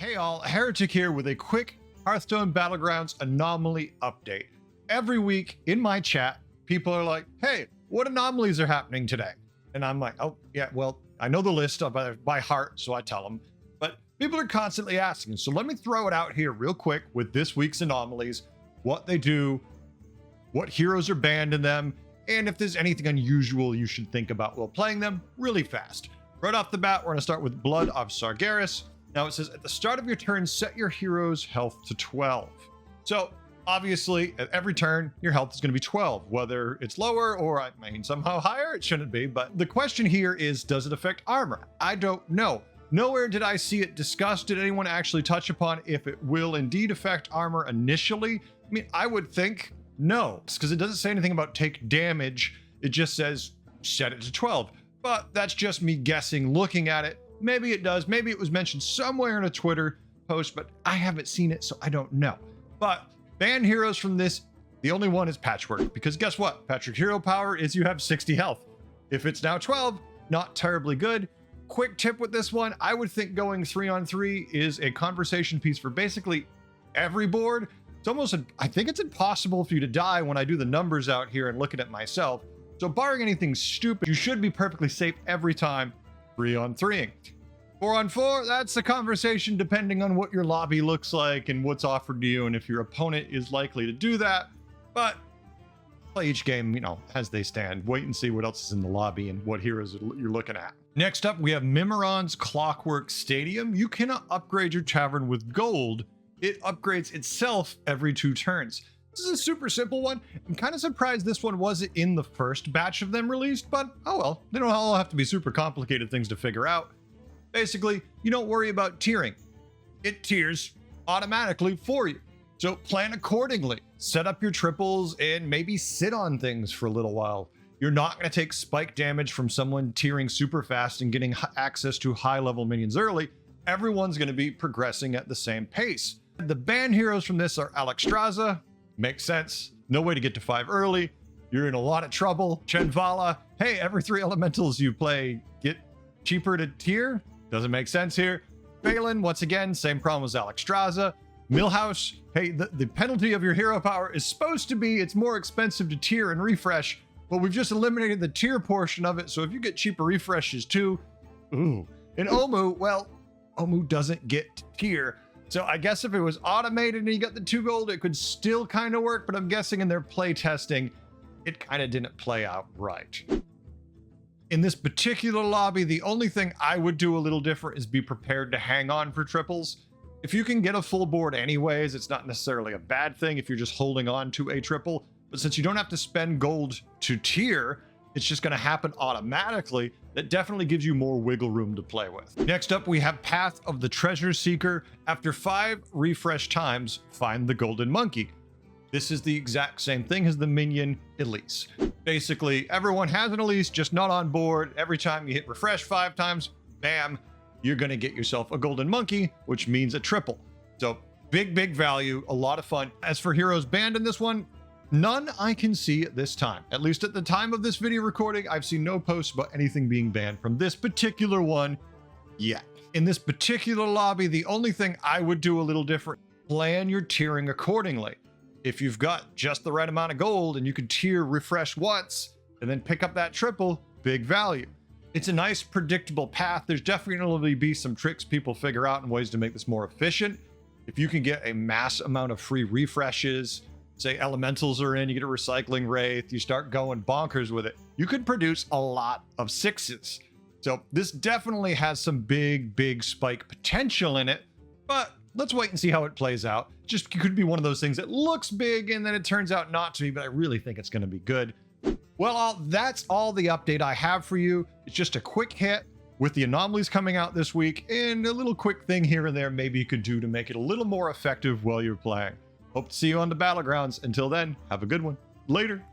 Hey all, Heretic here with a quick Hearthstone Battlegrounds anomaly update. Every week in my chat, people are like, hey, what anomalies are happening today? And I'm like, oh yeah, well, I know the list by heart, so I tell them. But people are constantly asking, so let me throw it out here real quick with this week's anomalies, what they do, what heroes are banned in them, and if there's anything unusual you should think about while playing them really fast. Right off the bat, we're gonna start with Blood of Sargeras. Now it says, at the start of your turn, set your hero's health to 12. So obviously at every turn, your health is going to be 12, whether it's lower or I mean somehow higher, it shouldn't be. But the question here is, does it affect armor? I don't know. Nowhere did I see it discussed. Did anyone actually touch upon if it will indeed affect armor initially? I mean, I would think no, because it doesn't say anything about take damage. It just says set it to 12. But that's just me guessing, looking at it. Maybe it does. Maybe it was mentioned somewhere in a Twitter post, but I haven't seen it, so I don't know. But ban heroes from this, the only one is Patchwork, because guess what? Patchwork hero power is you have 60 health. If it's now 12, not terribly good. Quick tip with this one, I would think going 3-on-3 is a conversation piece for basically every board. It's almost, I think it's impossible for you to die when I do the numbers out here and look at it myself. So barring anything stupid, you should be perfectly safe every time 3-on-3ing. 4-on-4, that's a conversation depending on what your lobby looks like and what's offered to you and if your opponent is likely to do that. But play each game, you know, as they stand. Wait and see what else is in the lobby and what heroes you're looking at. Next up, we have Minimron's Clockwork Stadium. You cannot upgrade your tavern with gold. It upgrades itself every 2 turns. This is a super simple one. I'm kind of surprised this one wasn't in the first batch of them released, but oh well, they don't all have to be super complicated things to figure out. Basically, you don't worry about tiering. It tiers automatically for you. So plan accordingly. Set up your triples and maybe sit on things for a little while. You're not going to take spike damage from someone tiering super fast and getting access to high level minions early. Everyone's going to be progressing at the same pace. The ban heroes from this are Alexstrasza. Makes sense. No way to get to 5 early. You're in a lot of trouble. Chenvala. Hey, every 3 elementals you play get cheaper to tier. Doesn't make sense here. Phelan, once again, same problem as Alexstrasza. Millhouse. Hey, the penalty of your hero power is supposed to be it's more expensive to tier and refresh, but we've just eliminated the tier portion of it. So if you get cheaper refreshes too, ooh. And Omu, well, Omu doesn't get to tier. So I guess if it was automated and you got the 2 gold, it could still kind of work, but I'm guessing in their play testing, it kind of didn't play out right. In this particular lobby, the only thing I would do a little different is be prepared to hang on for triples. If you can get a full board anyways, it's not necessarily a bad thing if you're just holding on to a triple, but since you don't have to spend gold to tier, it's just going to happen automatically. That definitely gives you more wiggle room to play with. Next up, we have Path of the Treasure Seeker. After 5 refresh times, find the golden monkey. This is the exact same thing as the minion Elise. Basically, everyone has an Elise, just not on board. Every time you hit refresh 5 times, bam, you're going to get yourself a golden monkey, which means a triple. So big value, a lot of fun. As for heroes banned in this one, none I can see at this time. At least at the time of this video recording, I've seen no posts about anything being banned from this particular one yet. In this particular lobby, the only thing I would do a little different, plan your tiering accordingly. If you've got just the right amount of gold and you can tier refresh once and then pick up that triple, big value. It's a nice predictable path. There's definitely be some tricks people figure out and ways to make this more efficient. If you can get a mass amount of free refreshes, say elementals are in, you get a recycling wraith, you start going bonkers with it, you could produce a lot of 6s. So this definitely has some big spike potential in it, but let's wait and see how it plays out. Just could be one of those things that looks big and then it turns out not to be, but I really think it's going to be good. Well, that's all the update I have for you. It's just a quick hit with the anomalies coming out this week and a little quick thing here and there maybe you could do to make it a little more effective while you're playing. Hope to see you on the Battlegrounds. Until then, have a good one. Later.